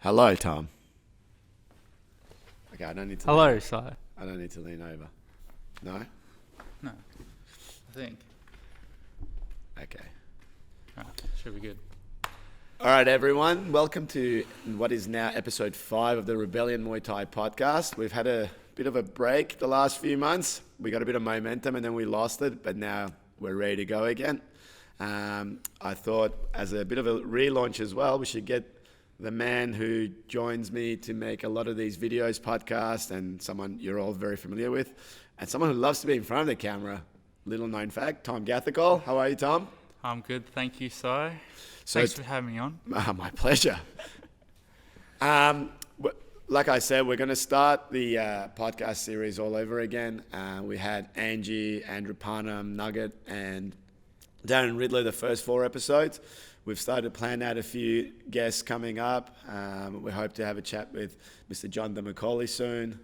Hello, Tom. Okay, I don't need to. Hello, Si. I don't need to lean over. No? No, I think. Okay. Right, should be good. All right, everyone. Welcome to what is now episode 5 of the Rebellion Muay Thai podcast. We've had a bit of a break the last few months. We got a bit of momentum and then we lost it, but now we're ready to go again. I thought as a bit of a relaunch as well, we should get the man who joins me to make a lot of these videos, podcasts, and someone you're all very familiar with, and someone who loves to be in front of the camera. Little known fact, Tom Gathercole. How are you, Tom? I'm good, thank you, Si. So Thanks for having me on. My pleasure. Like I said, we're going to start the podcast series all over again. We had Angie, Andrew Parnham, Nugget, and Darren Ridley the first 4 episodes. We've started to plan out a few guests coming up. We hope to have a chat with Mr. John DeMacaulay soon,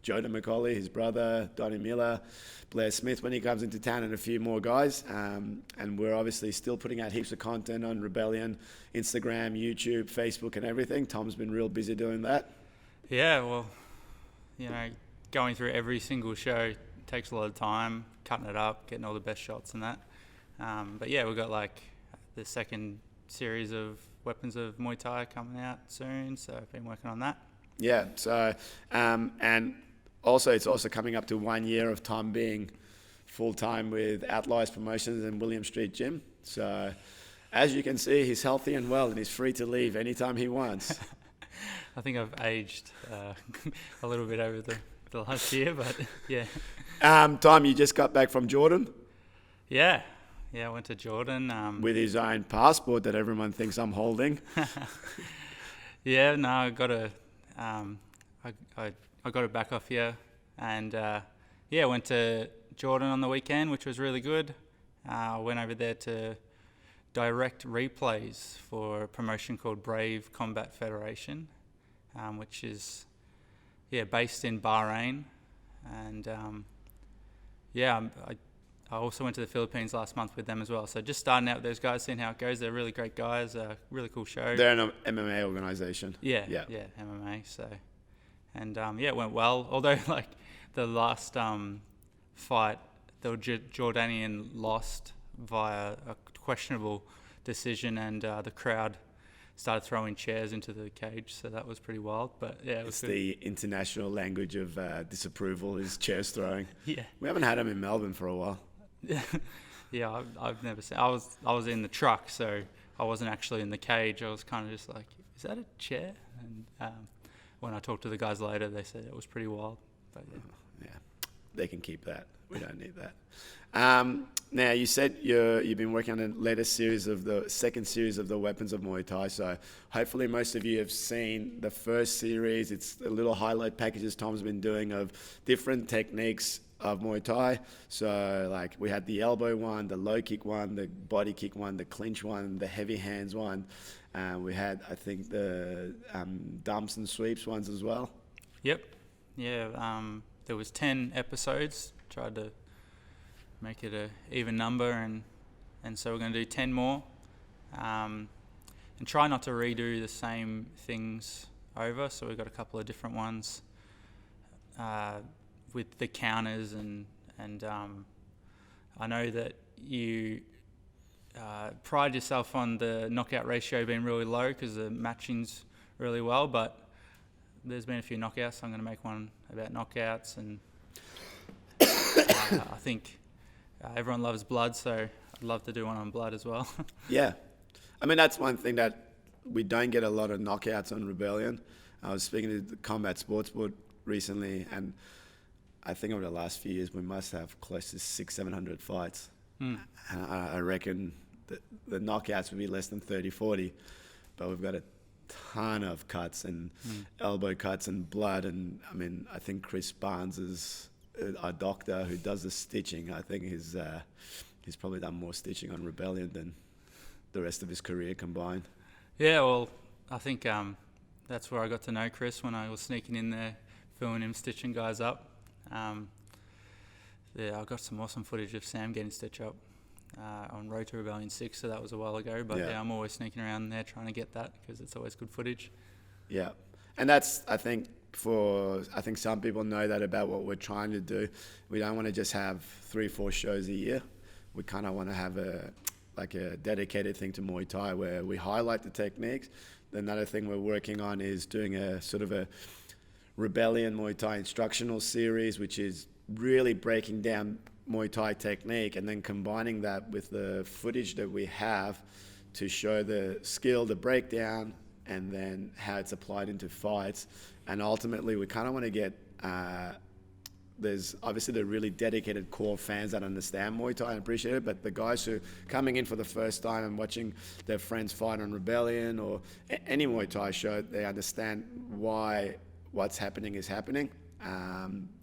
Joe DeMacaulay, his brother, Donnie Miller, Blair Smith when he comes into town, and a few more guys. And we're obviously still putting out heaps of content on Rebellion, Instagram, YouTube, Facebook, and everything. Tom's been real busy doing that. Yeah, well, going through every single show takes a lot of time, cutting it up, getting all the best shots and that. But yeah, we've got like the second series of Weapons of Muay Thai coming out soon, so I've been working on that. Yeah, so, and also it's also coming up to 1 year of Tom being full-time with Outliers Promotions and William Street Gym. So, as you can see, he's healthy and well, and he's free to leave anytime he wants. I think I've aged a little bit over the last year, but yeah. Tom, you just got back from Jordan? Yeah, I went to Jordan. With his own passport that everyone thinks I'm holding. Yeah, no, I got it back off here, and went to Jordan on the weekend, which was really good. I went over there to direct replays for a promotion called Brave Combat Federation, which is based in Bahrain, and I also went to the Philippines last month with them as well. So just starting out with those guys, seeing how it goes. They're really great guys, really cool show. They're an MMA organization. Yeah, MMA. So, and it went well. Although like the last fight, the Jordanian lost via a questionable decision, and the crowd started throwing chairs into the cage. So that was pretty wild. But yeah, it was it's good. The international language of disapproval is chairs throwing. Yeah, we haven't had them in Melbourne for a while. Yeah, I've never seen. I was in the truck, so I wasn't actually in the cage. I was kind of just like, is that a chair? And when I talked to the guys later, they said it was pretty wild. But yeah, they can keep that. We don't need that. Now you said you've been working on the latest series of the second series of the Weapons of Muay Thai. So hopefully most of you have seen the first series. It's the little highlight packages Tom's been doing of different techniques of Muay Thai. So like we had the elbow one, the low kick one, the body kick one, the clinch one, the heavy hands one. We had, I think, the dumps and sweeps ones as well. Yep. Yeah. There was 10 episodes. Tried to make it a even number, and so we're going to do 10 more, and try not to redo the same things over. So we've got a couple of different ones with the counters, and I know that you pride yourself on the knockout ratio being really low because the matching's really well, but there's been a few knockouts, so I'm going to make one about knockouts, and I think everyone loves blood, so I'd love to do one on blood as well. Yeah. I mean, that's one thing that we don't get a lot of knockouts on Rebellion. I was speaking to the Combat Sports Board recently, and I think over the last few years we must have close to 600-700 fights. And I reckon the knockouts would be less than 30-40, but we've got a ton of cuts and elbow cuts and blood. And I mean, I think Chris Barnes is our doctor who does the stitching. I think he's probably done more stitching on Rebellion than the rest of his career combined. Yeah, well, I think that's where I got to know Chris, when I was sneaking in there, filming him stitching guys up. I got some awesome footage of Sam getting stitched up on Road to Rebellion 6, so that was a while ago. But yeah, I'm always sneaking around there trying to get that because it's always good footage. Yeah, and that's I think some people know that about what we're trying to do. We don't want to just have 3-4 shows a year. We kind of want to have a dedicated thing to Muay Thai where we highlight the techniques. Another thing we're working on is doing a sort of a Rebellion Muay Thai instructional series, which is really breaking down Muay Thai technique and then combining that with the footage that we have to show the skill, the breakdown, and then how it's applied into fights. And ultimately, we kind of want to get, there's obviously the really dedicated core fans that understand Muay Thai and appreciate it, but the guys who are coming in for the first time and watching their friends fight on Rebellion or any Muay Thai show, they understand why what's happening is happening.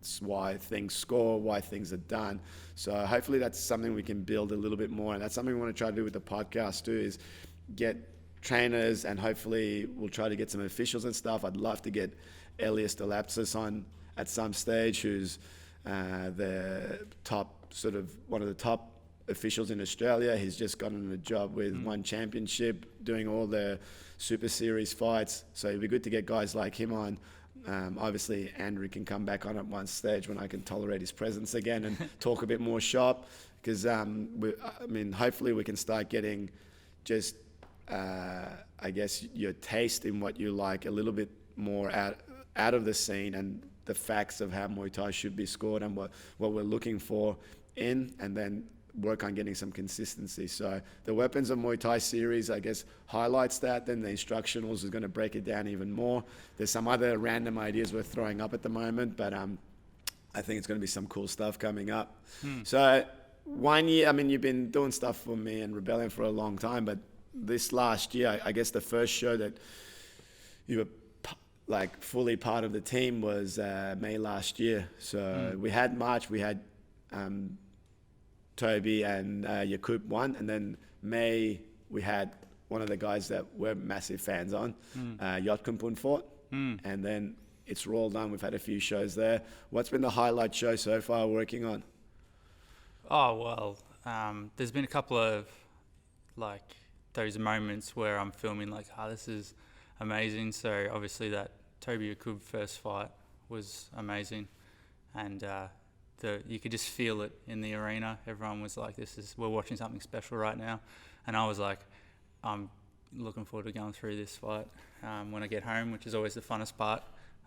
It's why things score, why things are done. So hopefully that's something we can build a little bit more, and that's something we want to try to do with the podcast too, is get trainers, and hopefully we'll try to get some officials and stuff. I'd love to get Elias Delapsis on at some stage, who's the top, sort of one of the top officials in Australia. He's just gotten a job with One Championship, doing all the Super Series fights. So it'd be good to get guys like him on. Obviously, Andrew can come back on at one stage when I can tolerate his presence again and talk a bit more shop, because hopefully we can start getting just, I guess, your taste in what you like a little bit more out of the scene, and the facts of how Muay Thai should be scored and what we're looking for in, and then work on getting some consistency. So the Weapons of Muay Thai series, I guess, highlights that. Then the instructionals is going to break it down even more. There's some other random ideas we're throwing up at the moment, but I think it's going to be some cool stuff coming up. So 1 year, I mean, you've been doing stuff for me and Rebellion for a long time, but this last year, I guess the first show that you were like fully part of the team was May last year. So we had March, we had Toby and Yakub won, and then May we had one of the guys that we're massive fans on, Yotkumpun fought, and then it's rolled on. We've had a few shows there. What's been the highlight show so far working on? Oh, well, there's been a couple of like those moments where I'm filming like, this is amazing. So obviously that Toby Yakub first fight was amazing, and you could just feel it in the arena. Everyone was like, we're watching something special right now. And I was like, I'm looking forward to going through this fight when I get home, which is always the funnest part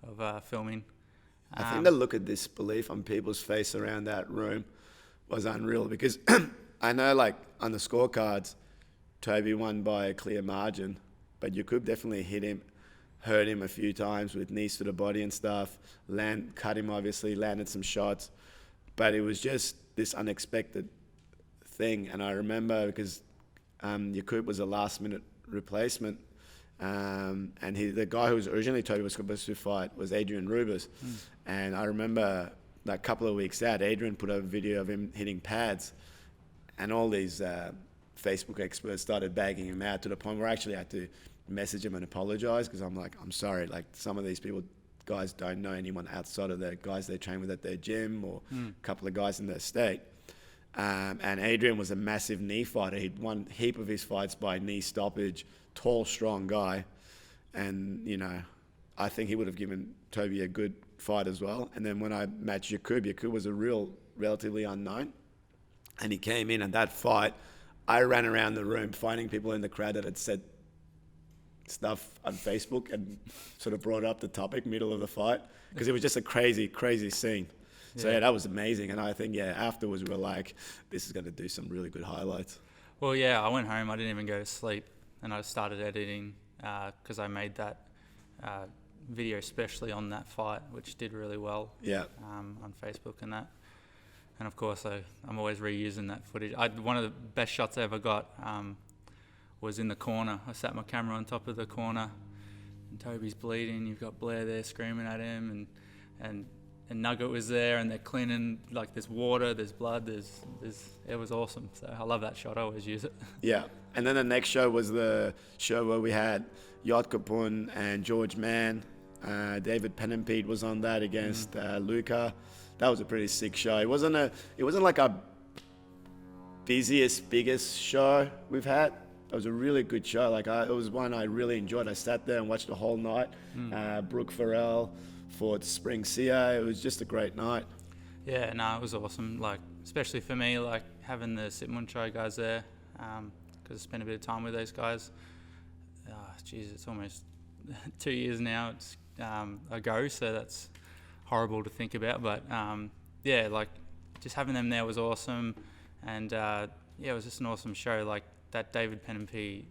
of filming. I think the look of disbelief on people's face around that room was unreal, because I know, like, on the scorecards, Toby won by a clear margin, but Yakub definitely hurt him a few times with knees to the body and stuff, cut him obviously, landed some shots. But it was just this unexpected thing. And I remember because Yakub was a last-minute replacement, and the guy who was originally Toby was supposed to fight was Adrian Rubas. And I remember a couple of weeks out, Adrian put a video of him hitting pads, and all these Facebook experts started bagging him out to the point where I actually had to message him and apologize, because I'm like, I'm sorry, like, some of these guys don't know anyone outside of the guys they train with at their gym, or a couple of guys in their state. And Adrian was a massive knee fighter. He'd won a heap of his fights by knee stoppage, tall, strong guy. And, I think he would have given Toby a good fight as well. And then when I matched Yakub was a relatively unknown. And he came in, and that fight, I ran around the room finding people in the crowd that had said stuff on Facebook and sort of brought up the topic middle of the fight, because it was just a crazy scene. So yeah, that was amazing. And I think afterwards we were like, this is going to do some really good highlights. Well, I went home, I didn't even go to sleep, and I started editing because I made that video especially on that fight, which did really well on Facebook and that. And of course I'm always reusing that footage. One of the best shots I ever got was in the corner. I sat my camera on top of the corner, and Toby's bleeding. You've got Blair there screaming at him, and Nugget was there, and they're cleaning, like, there's water, there's blood, it was awesome. So I love that shot. I always use it. Yeah. And then the next show was the show where we had Yotkumpun and George Mann. David Pennenpede was on that against Luca. That was a pretty sick show. It wasn't like our biggest show we've had, It was a really good show. Like it was one I really enjoyed. I sat there and watched the whole night. Brooke Farrell fought Spring Sia. It was just a great night. Yeah, no, it was awesome. Like, especially for me, like having the Sitmunchai guys there, because I spent a bit of time with those guys. Geez, it's almost 2 years now. It's ago, so that's horrible to think about. But yeah, like just having them there was awesome, and yeah, it was just an awesome show. Like that David Penampi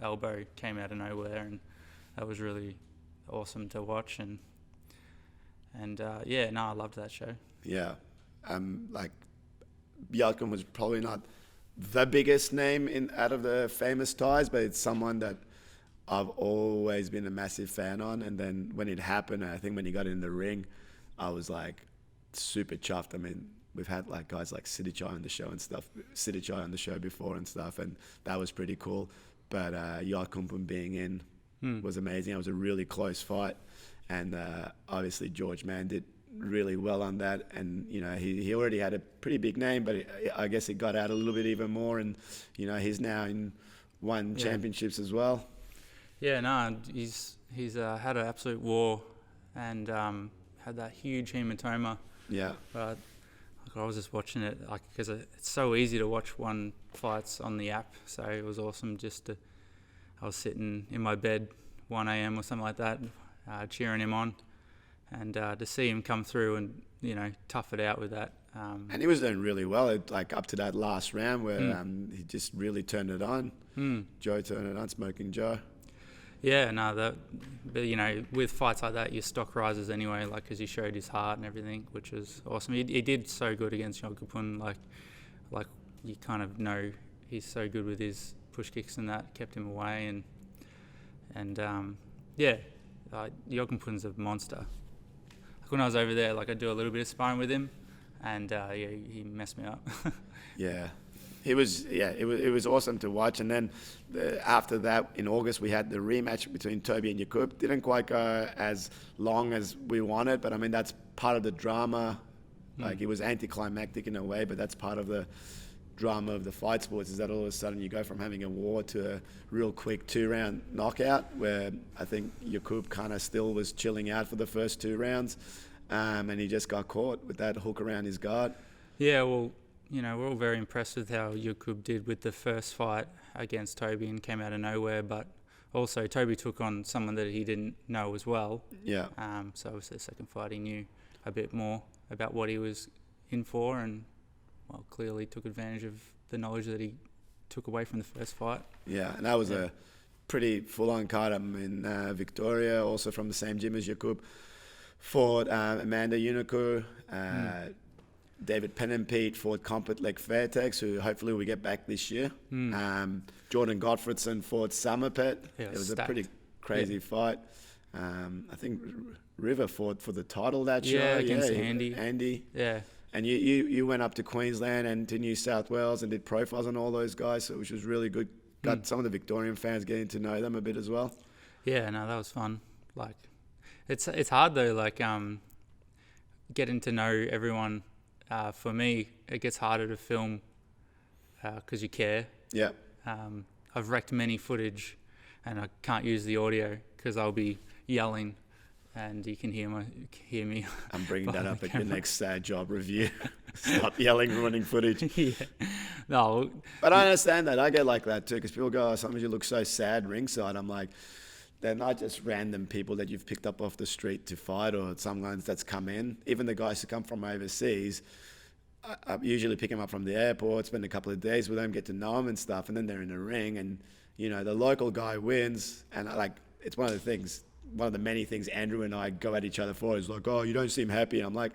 elbow came out of nowhere, and that was really awesome to watch. And yeah, no, I loved that show. Yeah, like Yalcum was probably not the biggest name out of the famous Thais, but it's someone that I've always been a massive fan on. And then when it happened, I think when he got in the ring, I was like super chuffed. I mean, we've had like guys like Sidichai on the show and stuff, Sidichai on the show before and stuff, and that was pretty cool. But Yalcum being in was amazing. It was a really close fight, and obviously George Mann did really well on that. And you know, he already had a pretty big name, but I guess it got out a little bit even more. And you know, he's now in won championships as well. Yeah, no, he's had an absolute war, and had that huge hematoma. Yeah. But like, I was just watching it, like, because it's so easy to watch one fights on the app. So it was awesome I was sitting in my bed 1 a.m. or something like that, cheering him on, and to see him come through and, you know, tough it out with that. And he was doing really well, like up to that last round where he just really turned it on. Joe turned it on, Smoking Joe. Yeah, no, but you know, with fights like that, your stock rises anyway, like, because he showed his heart and everything, which was awesome. He did so good against Yogapun, like you kind of know he's so good with his push kicks and that, kept him away, and yeah, Yogapun's a monster. Like when I was over there, like I do a little bit of sparring with him, and yeah, he messed me up. Yeah. It was awesome to watch. And then after that, in August, we had the rematch between Toby and Yakub. Didn't quite go as long as we wanted, but I mean, that's part of the drama. Like, it was anticlimactic in a way, but that's part of the drama of the fight sports, is that all of a sudden you go from having a war to a real quick 2-round knockout, where I think Yakub kind of still was chilling out for the first 2 rounds, and he just got caught with that hook around his guard. Yeah, well, you know, we're all very impressed with how Yakub did with the first fight against Toby and came out of nowhere, but also Toby took on someone that he didn't know as well. Yeah. So obviously the second fight he knew a bit more about what he was in for, and, well, clearly took advantage of the knowledge that he took away from the first fight. Yeah, and that was a pretty full-on card. I'm in Victoria, also from the same gym as Yakub. Fought Amanda Unico, David Penampi fought Compet Lek Fairtex, who hopefully we get back this year. Jordan Gottfredson fought Summerpet. Yeah, it was stacked. a pretty crazy fight. I think River fought for the title that show. Yeah, against Andy. Andy. Yeah. And you went up to Queensland and to New South Wales and did profiles on all those guys, so which was really good. Got some of the Victorian fans getting to know them a bit as well. Yeah, no, that was fun. Like, it's hard though, like getting to know everyone. For me, it gets harder to film because you care. Yeah. I've wrecked many footage, and I can't use the audio because I'll be yelling, and you can hear me. I'm bringing that up at your next job review. Stop yelling, ruining footage. Yeah. No. But I understand that. I get like that too, because people go, "Oh, sometimes you look so sad ringside." I'm like, they're not just random people that you've picked up off the street to fight, or some guys that's come in. Even the guys who come from overseas, I usually pick them up from the airport, spend a couple of days with them, get to know them and stuff, and then they're in the ring, and you know, the local guy wins, and like, it's one of the many things Andrew and I go at each other for is like, "Oh, you don't seem happy." And I'm like,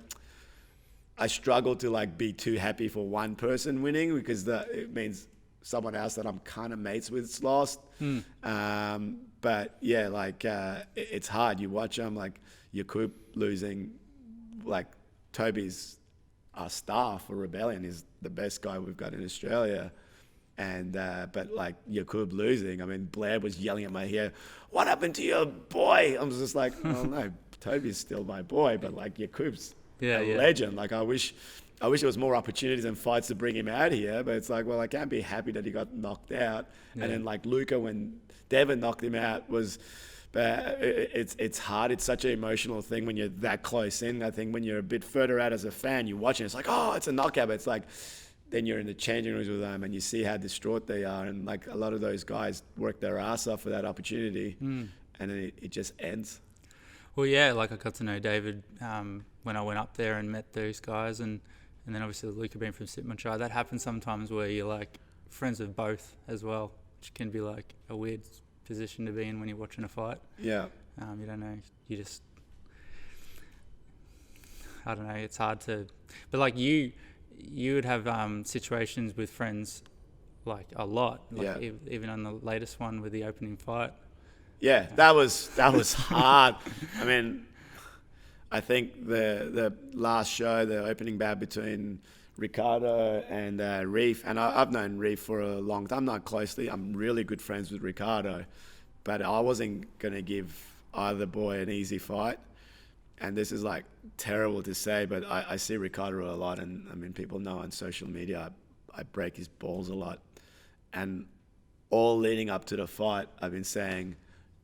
I struggle to like be too happy for one person winning, because it means someone else that I'm kind of mates with's lost. But yeah, like it's hard. You watch them, like Yakub losing, like Toby's our star for Rebellion is the best guy we've got in Australia. And but like Yakub losing, I mean, Blair was yelling at my ear, "What happened to your boy?" I was just like, "Oh no, Toby's still my boy, but like Yakub's a legend." Like, I wish I wish there was more opportunities and fights to bring him out here, but it's like, well, I can't be happy that he got knocked out. Yeah. And then like Luca, when Devin knocked him out, was, it's hard. It's such an emotional thing when you're that close in. I think when you're a bit further out as a fan, you're watching, it's like, oh, it's a knockout. But it's like, then you're in the changing rooms with them and you see how distraught they are. And like a lot of those guys work their ass off for that opportunity. And then it just ends. Well, yeah, like I got to know David when I went up there and met those guys, and then obviously Luca being from Muaythai. That happens sometimes where you're like friends with both as well, which can be like a weird position to be in when you're watching a fight. Yeah. You don't know. You just, I don't know. It's hard to, but like you would have situations with friends like a lot. Like even on the latest one with the opening fight. Yeah, that was hard. I mean, I think the last show, the opening bout between Ricardo and Reef, and I've known Reef for a long time, not closely. I'm really good friends with Ricardo, but I wasn't going to give either boy an easy fight. And this is like terrible to say, but I see Ricardo a lot, and I mean, people know on social media I break his balls a lot. And all leading up to the fight, I've been saying,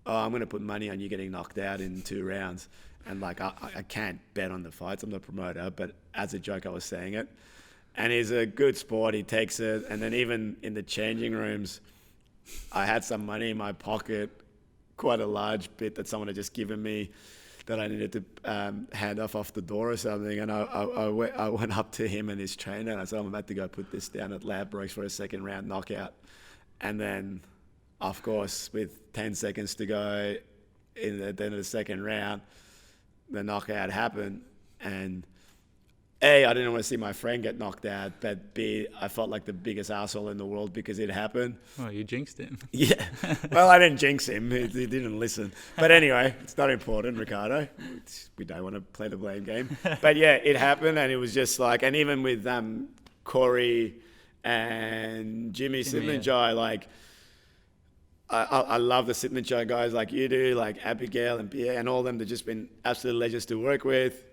oh, I'm going to put money on you getting knocked out in 2 rounds. And like, I can't bet on the fights. I'm the promoter, but as a joke, I was saying it. And he's a good sport. He takes it. And then even in the changing rooms, I had some money in my pocket, quite a large bit that someone had just given me that I needed to hand off the door or something. And I went up to him and his trainer and I said, I'm about to go put this down at Ladbrokes for a 2nd round knockout. And then, of course, with 10 seconds to go at the end of the 2nd round, the knockout happened. And A, I didn't want to see my friend get knocked out, but B, I felt like the biggest asshole in the world because it happened. Oh, you jinxed him. Yeah. Well, I didn't jinx him. He didn't listen. But anyway, it's not important, Ricardo. We don't want to play the blame game. But yeah, it happened, and it was just like, and even with Corey and Jimmy Sitmanjai, like, I love the Sitmanjai guys like you do, like Abigail and Pierre and all of them. They've just been absolute legends to work with.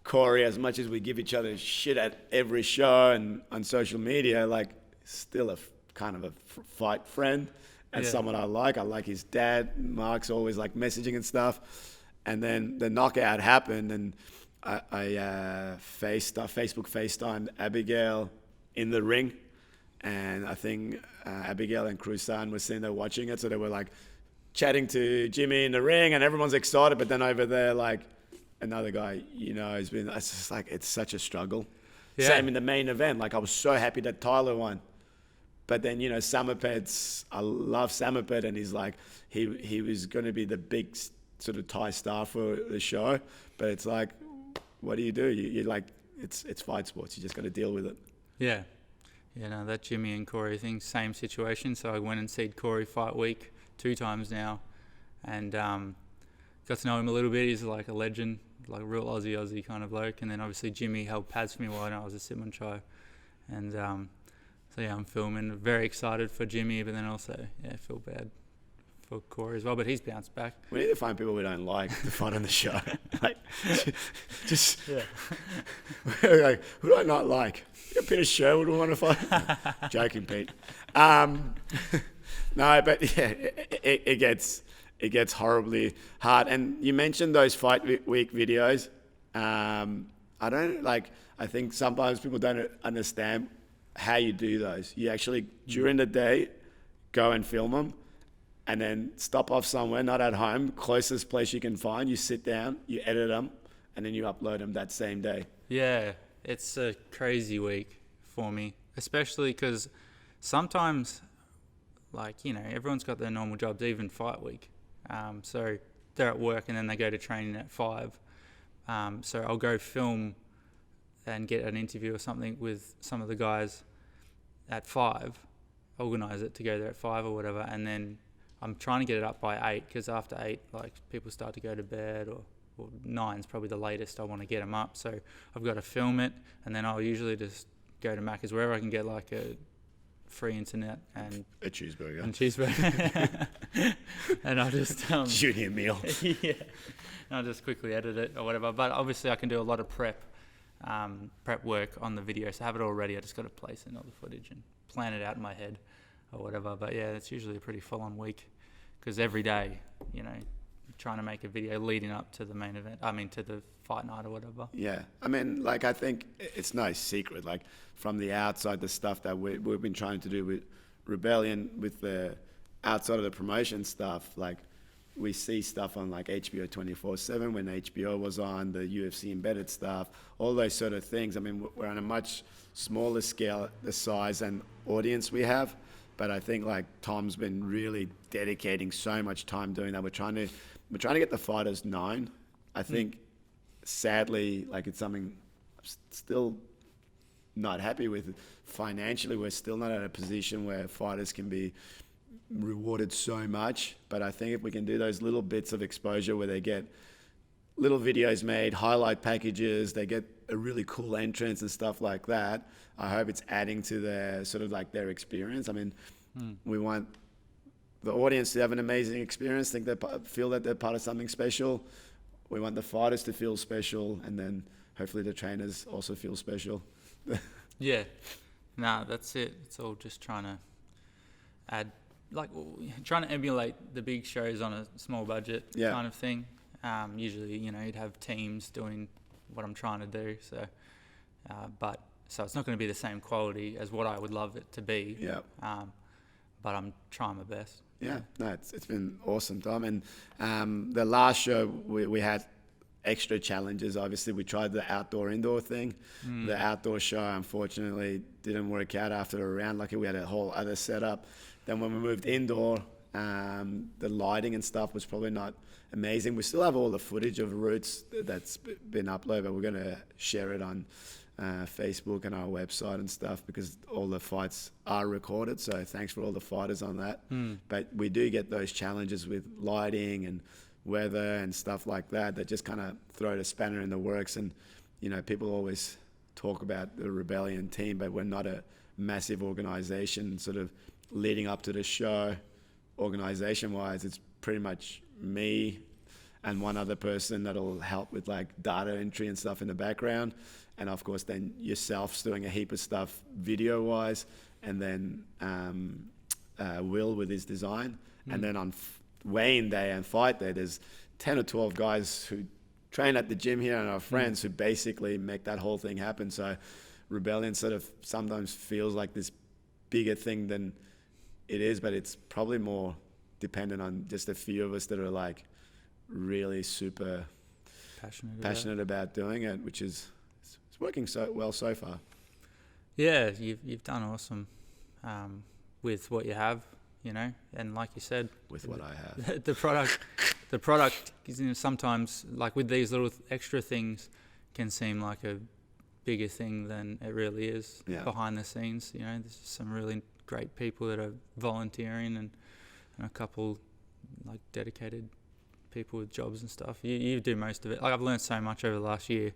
Corey, as much as we give each other shit at every show and on social media, like, still a kind of a fight friend and someone I like. I like his dad. Mark's always like messaging and stuff. And then the knockout happened, and I Facebook FaceTimed Abigail in the ring. And I think Abigail and Cruzan were sitting there watching it. So they were like chatting to Jimmy in the ring and everyone's excited. But then over there, like, another guy, has been, it's just like, it's such a struggle. Yeah. Same in the main event. Like, I was so happy that Tyler won. But then, Samaped's, I love Samaped, and he's like, he was going to be the big sort of Thai star for the show. But it's like, what do? You like, it's fight sports. You just got to deal with it. Yeah. Yeah, no, that Jimmy and Corey thing, same situation. So I went and seen Corey fight week 2 times now, and got to know him a little bit. He's like a legend, like a real Aussie kind of bloke. And then obviously Jimmy held pads for me while I was at Sitmanjai. And so yeah, I'm filming. Very excited for Jimmy, but then also, feel bad for Corey as well. But he's bounced back. We need to find people we don't like to fight on the show. Like, just like, who do I not like? Peter Sherwood would want to fight. Joking, Pete. No, but yeah, it gets horribly hard. And you mentioned those fight week videos. I think sometimes people don't understand how you do those. You actually, during the day, go and film them and then stop off somewhere, not at home, closest place you can find. You sit down, you edit them, and then you upload them that same day. Yeah, it's a crazy week for me, especially because sometimes, everyone's got their normal jobs, even fight week. So they're at work and then they go to training at 5. So I'll go film and get an interview or something with some of the guys at 5, organise it to go there at 5 or whatever, and then I'm trying to get it up by 8, because after 8, like, people start to go to bed, or 9's probably the latest I want to get them up. So I've got to film it, and then I'll usually just go to Macca's, wherever I can get like a free internet and a cheeseburger. And I'll just junior meal. Yeah, and I'll just quickly edit it or whatever. But obviously I can do a lot of prep prep work on the video, so I have it all ready. I just got to place in all the footage and plan it out in my head or whatever. But yeah, it's usually a pretty full-on week because every day, you know, trying to make a video leading up to the main event. I mean, to the fight night or whatever. Yeah, I mean, like, I think it's no secret, like, from the outside, the stuff that we've been trying to do with Rebellion, with the outside of the promotion stuff, like, we see stuff on, like, HBO 24/7 when HBO was on, the UFC embedded stuff, all those sort of things. I mean, we're on a much smaller scale, the size and audience we have, but I think, like, Tom's been really dedicating so much time doing that. We're trying to get the fighters known. I think, sadly, like, it's something I'm still not happy with. Financially, we're still not at a position where fighters can be rewarded so much. But I think if we can do those little bits of exposure where they get little videos made, highlight packages, they get a really cool entrance and stuff like that, I hope it's adding to their sort of like their experience. I mean, we want the audience to have an amazing experience, feel that they're part of something special. We want the fighters to feel special, and then hopefully the trainers also feel special. Yeah, no, that's it. It's all just trying to add, like, trying to emulate the big shows on a small budget kind of thing. Usually, you know, you'd have teams doing what I'm trying to do. So, so it's not going to be the same quality as what I would love it to be. Yeah. But I'm trying my best. Yeah, no, it's been awesome, Tom. And the last show we had extra challenges. Obviously, we tried the outdoor-indoor thing. The outdoor show, unfortunately, didn't work out after a round. Luckily, we had a whole other setup. Then when we moved indoor, the lighting and stuff was probably not amazing. We still have all the footage of routes that's been uploaded, but we're going to share it on Facebook and our website and stuff because all the fights are recorded. So thanks for all the fighters on that. But we do get those challenges with lighting and weather and stuff like that just kind of throw a spanner in the works. And, you know, people always talk about the Rebellion team, but we're not a massive organization sort of leading up to the show. Organization-wise, it's pretty much me and one other person that'll help with like data entry and stuff in the background. And of course, then yourself's doing a heap of stuff video-wise, and then Will with his design. And then on weigh-in day and fight day, there's 10 or 12 guys who train at the gym here and our friends who basically make that whole thing happen. So Rebellion sort of sometimes feels like this bigger thing than it is, but it's probably more dependent on just a few of us that are like really super passionate about doing it, which is it's working so well so far. Yeah, you've done awesome with what you have, you know, and like you said, with what I have, the product is, you know, sometimes like with these little extra things can seem like a bigger thing than it really is behind the scenes. You know, there's some really great people that are volunteering and a couple like dedicated people with jobs and stuff. You do most of it. Like I've learned so much over the last year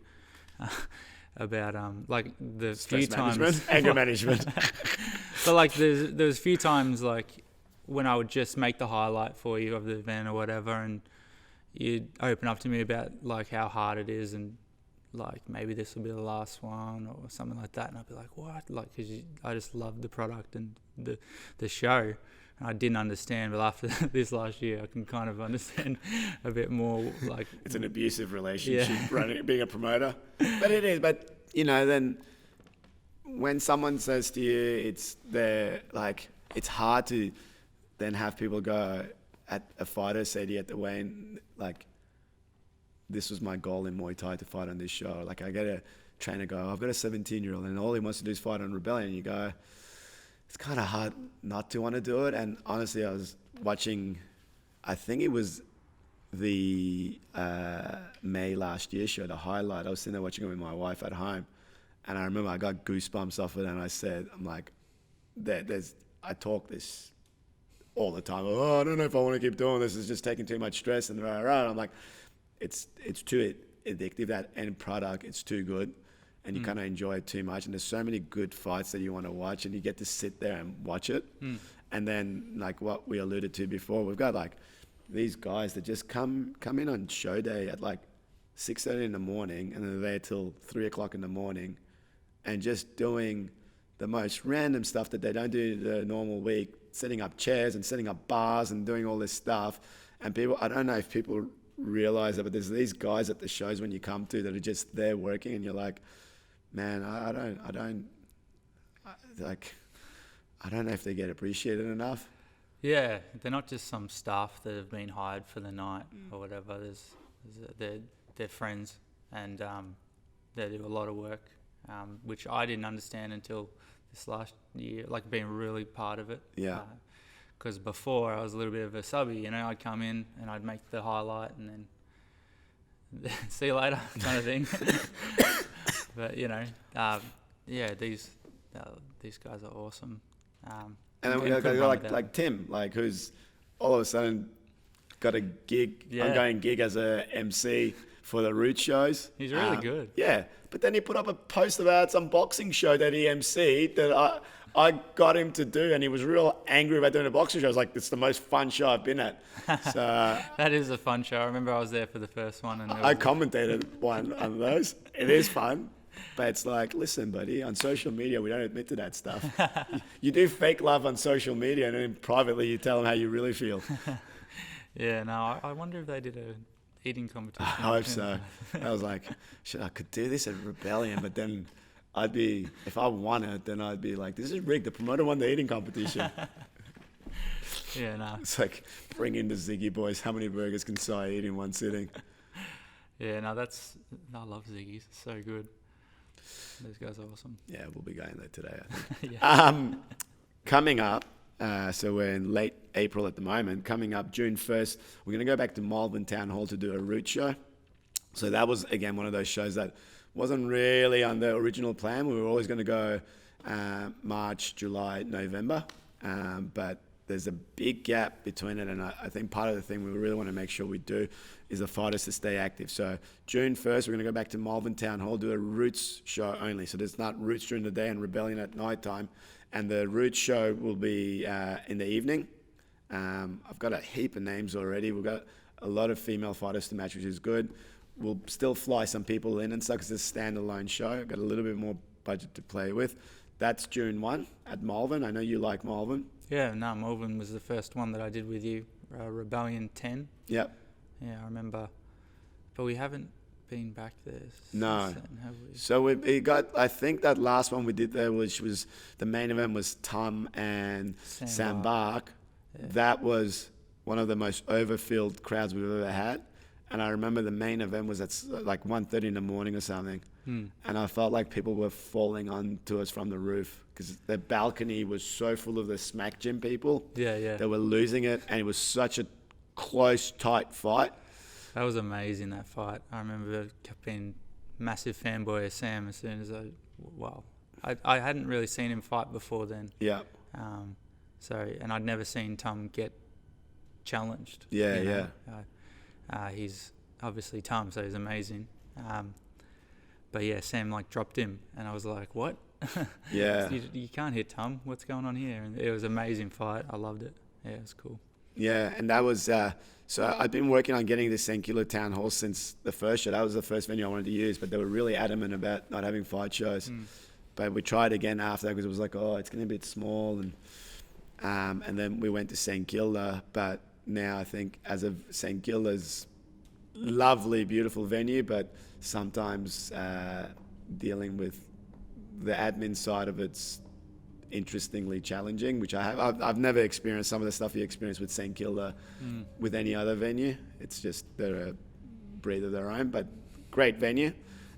about like the stress few management, times anger management. But like there's a few times like when I would just make the highlight for you of the event or whatever, and you'd open up to me about like how hard it is and like maybe this will be the last one or something like that, and I'd be like, what? Like, because I just love the product and the show. And I didn't understand, but after this last year, I can kind of understand a bit more. Like it's an abusive relationship, being a promoter, but it is. But you know, then when someone says to you, it's hard to then have people go at a fighter say to you at the weigh-in, like, this was my goal in Muay Thai to fight on this show. Like I get a trainer go, I've got a 17-year-old and all he wants to do is fight on Rebellion. And you go, it's kind of hard not to want to do it. And honestly, I was watching, I think it was the May last year show, the highlight. I was sitting there watching it with my wife at home. And I remember I got goosebumps off it. And I said, I'm like, I talk this all the time. Oh, I don't know if I want to keep doing this. It's just taking too much stress and rah, rah. And I'm like, it's too addictive, that end product. It's too good. And you kind of enjoy it too much. And there's so many good fights that you want to watch, and you get to sit there and watch it. And then, like what we alluded to before, we've got like these guys that just come in on show day at like 6:30 in the morning, and they're there till 3 o'clock in the morning, and just doing the most random stuff that they don't do the normal week, setting up chairs and setting up bars and doing all this stuff. And people, I don't know if people realize that, but there's these guys at the shows when you come to that are just there working, and you're like, man, I don't know if they get appreciated enough. Yeah, they're not just some staff that have been hired for the night or whatever. They're friends, and they do a lot of work, which I didn't understand until this last year, like being really part of it. Yeah. Because before I was a little bit of a subby, you know, I'd come in and I'd make the highlight and then see you later kind of thing. But you know, yeah, these guys are awesome. And then we got like Tim, like who's all of a sudden got a gig, ongoing gig as a MC for the Roots shows. He's really good. Yeah, but then he put up a post about some boxing show that he MC'd that I got him to do, and he was real angry about doing a boxing show. I was like, it's the most fun show I've been at. So that is a fun show. I remember I was there for the first one. And I commentated one on those. It is fun. But it's like, listen, buddy, on social media, we don't admit to that stuff. You do fake love on social media, and then privately you tell them how you really feel. Yeah, no, I wonder if they did a eating competition. I hope so. I was like, shit, I could do this at Rebellion, but then I'd be, if I won it, then I'd be like, this is rigged. The promoter won the eating competition. Yeah, no. It's like, bring in the Ziggy boys. How many burgers can Si eat in one sitting? Yeah, no, I love Ziggy's. It's so good. Those guys are awesome. Yeah, we'll be going there today, I think. Yeah. Coming up, so we're in late April at the moment. Coming up June 1st, we're going to go back to Malvern Town Hall to do a Root show. So that was, again, one of those shows that wasn't really on the original plan. We were always going to go March, July, November. But there's a big gap between it, and I think part of the thing we really want to make sure we do is the fighters to stay active. So June 1st, we're going to go back to Malvern Town Hall, do a Roots show only. So there's not Roots during the day and Rebellion at night time. And the Roots show will be in the evening. I've got a heap of names already. We've got a lot of female fighters to match, which is good. We'll still fly some people in and stuff because it's a standalone show. I've got a little bit more budget to play with. That's June 1 at Malvern. I know you like Malvern. Yeah, no, Malvern was the first one that I did with you, Rebellion 10. Yep. Yeah, I remember. But we haven't been back there since No. then, have we? So we got, I think that last one we did there, which was, the main event was Tom and Sam Bark. Yeah. That was one of the most overfilled crowds we've ever had. And I remember the main event was at like 1:30 in the morning or something. And I felt like people were falling onto us from the roof because the balcony was so full of the Smack Gym people. Yeah, yeah. They were losing it, and it was such a close, tight fight. That was amazing, that fight. I remember being massive fanboy of Sam as soon as I hadn't really seen him fight before then. Yeah. And I'd never seen Tom get challenged. Yeah, you know? yeah. He's obviously Tom, so he's amazing. But yeah, Sam like dropped him, and I was like, "What? Yeah. you can't hit Tom. What's going on here?" And it was an amazing fight. I loved it. Yeah, it was cool. Yeah, and that was so I've been working on getting this St Kilda Town Hall since the first show. That was the first venue I wanted to use, but they were really adamant about not having fight shows. But we tried again after that because it was like, oh, it's going to be a bit small, and then we went to St Kilda. But now I think as of St Kilda's lovely, beautiful venue, but sometimes dealing with the admin side of it's interestingly challenging, which I've never experienced some of the stuff you experience with St Kilda with any other venue. It's just they're a breed of their own, but great venue.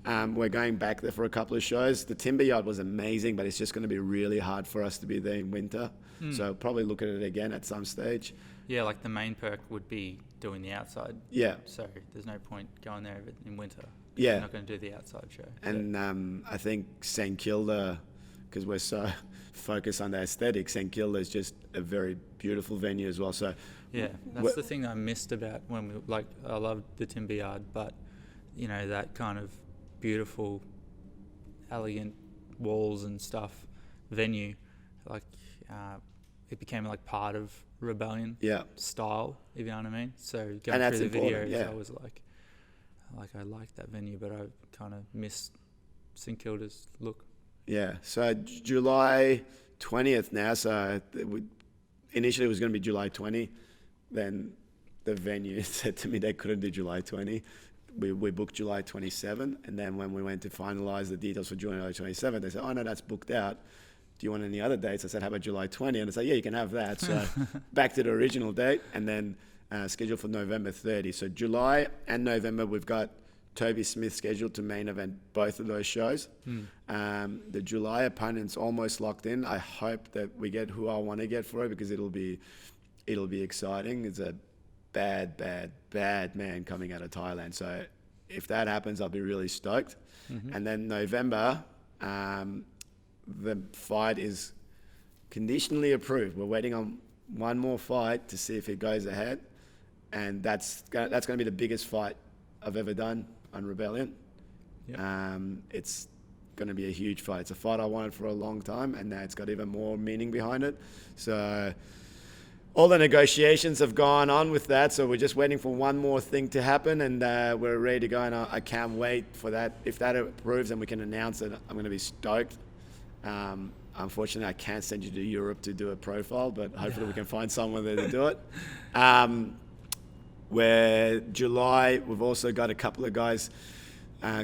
We're going back there for a couple of shows. The Timber Yard was amazing, but it's just going to be really hard for us to be there in winter. So I'll probably look at it again at some stage. Yeah, like the main perk would be doing the outside. Yeah. So there's no point going there in winter. Yeah. You're not going to do the outside show. And I think St Kilda, because we're so focused on the aesthetic, St Kilda is just a very beautiful venue as well. So yeah, that's the thing I missed about when I loved the Timber Yard, but you know, that kind of beautiful, elegant walls and stuff venue, like it became like part of Rebellion style, if you know what I mean. So going through the videos, I was like, I like that venue, but I kind of miss St Kilda's look. Yeah, so July 20th now. So initially it was going to be July 20. Then the venue said to me they couldn't do July 20. We booked July 27. And then when we went to finalise the details for July 27, they said, oh, no, that's booked out. Do you want any other dates? I said, how about July 20? And I said, yeah, you can have that. So back to the original date, and then scheduled for November 30. So July and November, we've got Toby Smith scheduled to main event both of those shows. The July opponent's almost locked in. I hope that we get who I want to get for it, because it'll be exciting. It's a bad man coming out of Thailand. So if that happens, I'll be really stoked. And then November, the fight is conditionally approved. We're waiting on one more fight to see if it goes ahead, and that's going to be the biggest fight I've ever done on Rebellion. Yep. It's going to be a huge fight. It's a fight I wanted for a long time, and now it's got even more meaning behind it. So all the negotiations have gone on with that, so we're just waiting for one more thing to happen, and we're ready to go, and I can't wait for that. If that approves and we can announce it, I'm going to be stoked. Unfortunately, I can't send you to Europe to do a profile, but hopefully we can find someone there to do it. Where July, we've also got a couple of guys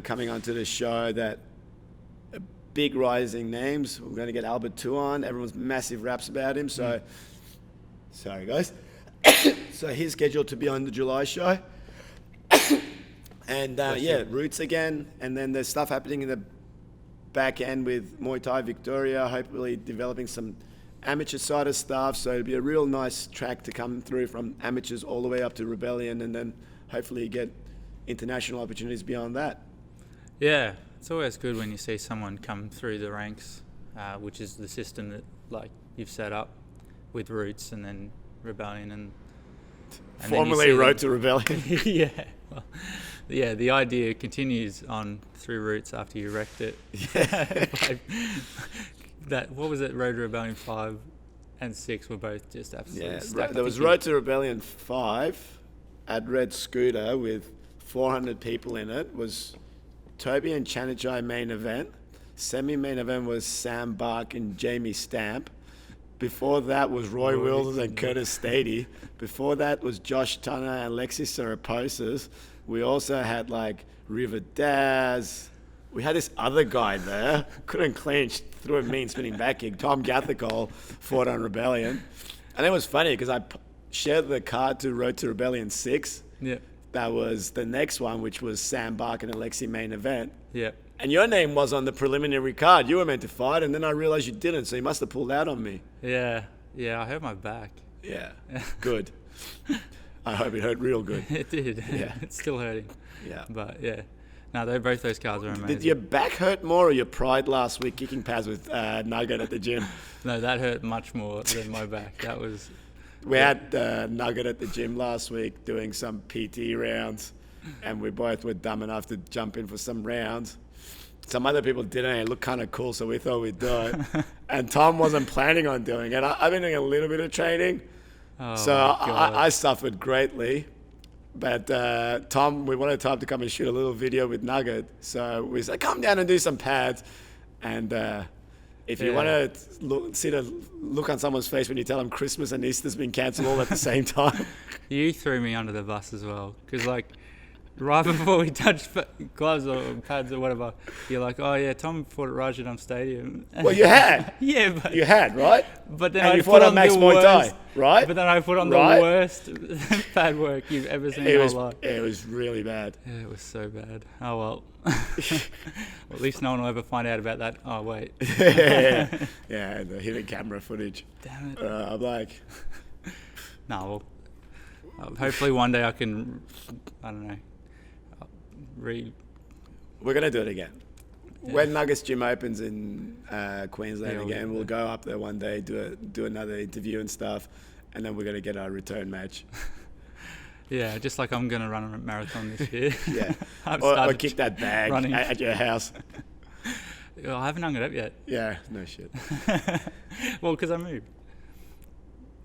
coming onto the show that are big rising names. We're going to get Albert Tu on. Everyone's massive raps about him. So, sorry guys. So he's scheduled to be on the July show. And Roots again. And then there's stuff happening in the back end with Muaythai Victoria, hopefully developing some amateur side of stuff. So it'll be a real nice track to come through from amateurs all the way up to Rebellion, and then hopefully get international opportunities beyond that. Yeah, it's always good when you see someone come through the ranks, which is the system that like you've set up with Roots and then Rebellion and formerly Road to Rebellion. Yeah. Well, yeah, the idea continues on through Roots after you wrecked it. Yeah. What was it? Road to Rebellion 5 and 6 were both just absolutely stacked. There was Road to Rebellion 5 at Red Scooter with 400 people in it. Was Toby and Chanachai main event. Semi-main event was Sam Bark and Jamie Stamp. Before that was Roy Wills and Curtis Stady. Before that was Josh Tunner and Alexis Saraposis. We also had like River Daz. We had this other guy there, couldn't clinch, threw a mean spinning back kick. Tom Gathercole fought on Rebellion. And it was funny because I shared the card to Road to Rebellion 6. Yeah. That was the next one, which was Sam Bark and Alexi main event. Yeah. And your name was on the preliminary card. You were meant to fight, and then I realized you didn't, so you must have pulled out on me. Yeah. Yeah, I hurt my back. Yeah. Good. I hope it hurt real good. It did. Yeah. It's still hurting. Yeah. But yeah. No, both those cards are amazing. Did your back hurt more or your pride last week kicking pads with Nugget at the gym? No, that hurt much more than my back. That was... We had Nugget at the gym last week doing some PT rounds, and we both were dumb enough to jump in for some rounds. Some other people didn't. It looked kind of cool, so we thought we'd do it. And Tom wasn't planning on doing it. I've been doing a little bit of training, so I suffered greatly. But we wanted Tom to come and shoot a little video with Nugget. So we said, come down and do some pads. And if you want to see the look on someone's face when you tell them Christmas and Easter's been cancelled all at the same time. You threw me under the bus as well. Because, like, right before we touched gloves or pads or whatever, you're like, oh, yeah, Tom fought at Rajadam Stadium. Well, you had. Yeah, but... You had, right? But then and I you fought on Max Muaythai, right? But then I put on the worst pad work you've ever seen in your life. It was really bad. Yeah, it was so bad. Oh, well. Well, at least no one will ever find out about that. Oh, wait. Yeah, the hidden camera footage. Damn it. I'm like... No, well, hopefully one day I can, I don't know, We're going to do it again. Yeah. When Nuggets Gym opens in Queensland again, we'll go up there one day, do another interview and stuff, and then we're going to get our return match. Yeah, just like I'm going to run a marathon this year. Yeah. or kick that bag at your house. Well, I haven't hung it up yet. Yeah, no shit. Well, because I moved.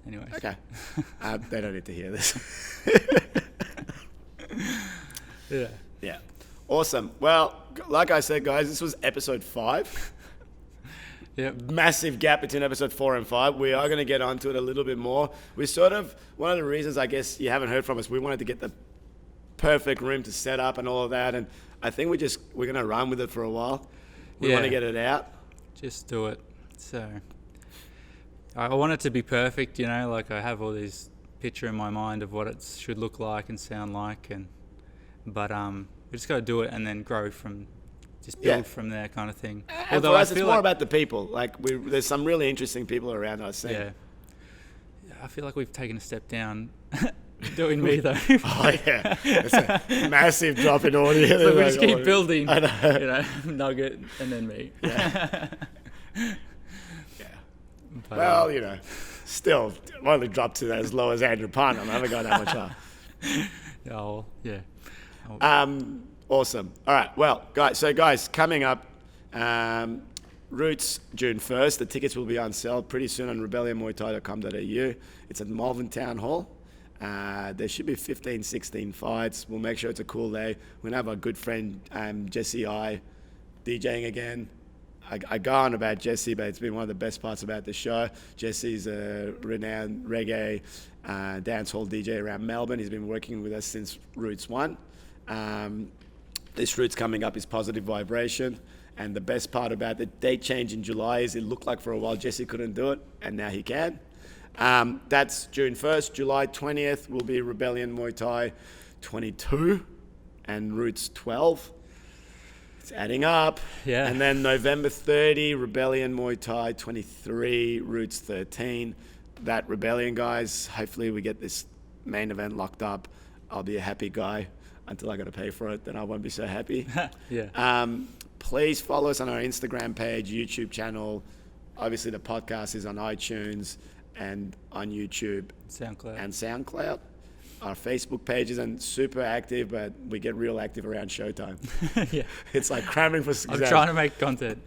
Anyways. Okay. They don't need to hear this. Yeah. Yeah. Awesome. Well, like I said, guys, this was episode 5. Yep. Massive gap between episode 4 and 5. We are going to get onto it a little bit more. We sort of, one of the reasons I guess you haven't heard from us, we wanted to get the perfect room to set up and all of that. And I think we're going to run with it for a while. We want to get it out. Just do it. So I want it to be perfect, you know, like I have all these picture in my mind of what it should look like and sound like, but we just got to do it and then grow from, just build from there kind of thing. And for us, it's more about the people. Like there's some really interesting people around us. Yeah, I feel like we've taken a step down doing me though. Oh yeah, it's a massive drop in audio. So we just keep building, you know, Nugget and then me. Yeah. But, well, you know, still only dropped to as low as Andrew Parnham. I haven't got that much up. Oh yeah. Awesome. All right. Well, guys, coming up, Roots June 1st. The tickets will be on sale pretty soon on rebellionmuaythai.com.au. It's at Malvern Town Hall. There should be 15, 16 fights. We'll make sure it's a cool day. We're going to have our good friend Jesse I DJing again. I go on about Jesse, but it's been one of the best parts about the show. Jesse's a renowned reggae dancehall DJ around Melbourne. He's been working with us since Roots 1. This Roots coming up is Positive Vibration. And the best part about the date change in July is it looked like for a while Jesse couldn't do it, and now he can. That's June 1st. July 20th will be Rebellion Muay Thai 22 and Roots 12. It's adding up. Yeah. And then November 30, Rebellion Muay Thai 23, Roots 13. That Rebellion, guys, hopefully we get this main event locked up. I'll be a happy guy until I got to pay for it. Then I won't be so happy. Yeah. Please follow us on our Instagram page, YouTube channel. Obviously, the podcast is on iTunes and on YouTube. SoundCloud. Our Facebook page isn't super active, but we get real active around showtime. Yeah. It's like cramming for exams. I'm trying to make content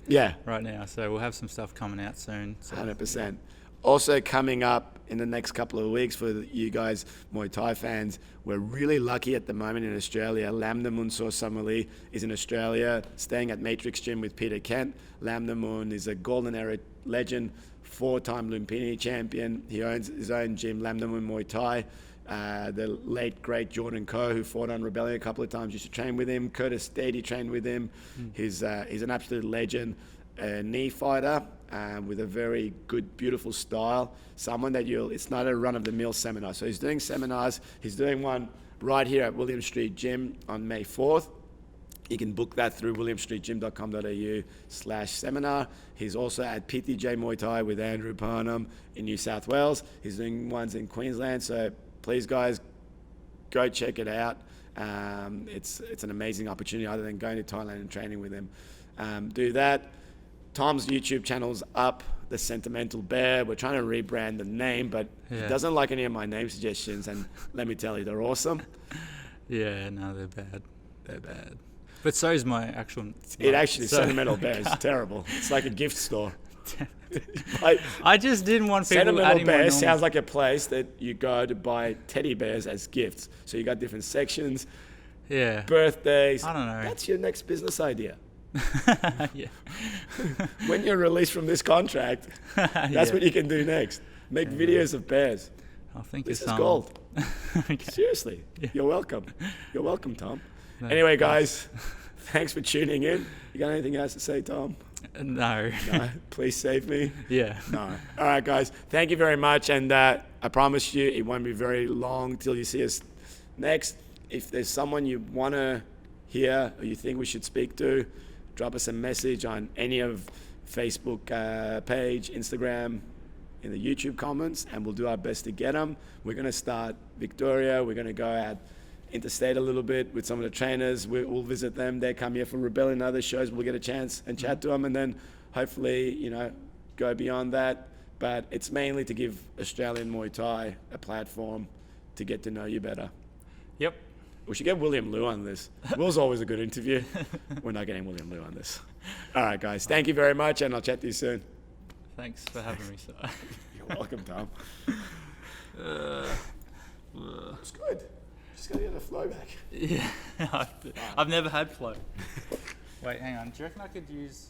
right now, so we'll have some stuff coming out soon. So. 100%. Also coming up in the next couple of weeks for you guys, Muay Thai fans, we're really lucky at the moment in Australia. Lamda Munsor Samali is in Australia, staying at Matrix Gym with Peter Kent. Lamda Mun is a Golden Era legend, 4-time Lumpini champion. He owns his own gym, Lamda Mun Muay Thai. The late, great Jordan Coe, who fought on Rebellion a couple of times, used to train with him. Curtis Stady trained with him. He's an absolute legend, a knee fighter with a very good, beautiful style. Someone that it's not a run-of-the-mill seminar. So he's doing seminars. He's doing one right here at William Street Gym on May 4th. You can book that through williamstreetgym.com.au/seminar. He's also at PTJ Muay Thai with Andrew Parnham in New South Wales. He's doing ones in Queensland. So please, guys, go check it out. It's an amazing opportunity other than going to Thailand and training with him. Do that. Tom's YouTube channel's up, The Sentimental Bear. We're trying to rebrand the name, but he doesn't like any of my name suggestions, and let me tell you, they're awesome. Yeah, no, they're bad. They're bad. But so is my actual... Sentimental Bear is terrible. It's like a gift store. I just didn't want people Sentimental adding Bear more sounds like a place that you go to buy teddy bears as gifts. So you got different sections, birthdays. I don't know. That's your next business idea. Yeah. When you're released from this contract, that's what you can do next. Make videos of bears. I'll think this is some. gold. Okay. Seriously. Yeah. You're welcome. You're welcome, Tom. No, anyway, guys, thanks for tuning in. You got anything else to say, Tom? No. No. Please save me. Yeah. No. All right, guys. Thank you very much. And I promise you it won't be very long till you see us next. If there's someone you want to hear or you think we should speak to, drop us a message on any of Facebook page, Instagram, in the YouTube comments, and we'll do our best to get them. We're going to start Victoria. We're going to go out interstate a little bit with some of the trainers. We'll visit them. They come here for Rebellion and other shows. We'll get a chance and chat to them, and then hopefully, go beyond that. But it's mainly to give Australian Muay Thai a platform to get to know you better. Yep. We should get William Liu on this. Will's always a good interview. We're not getting William Liu on this. All right, guys. Thank you very much, and I'll chat to you soon. Thanks for having me, sir. You're welcome, Tom. It's good. Just gotta get the flow back. Yeah, I've never had flow. Wait, hang on. Do you reckon I could use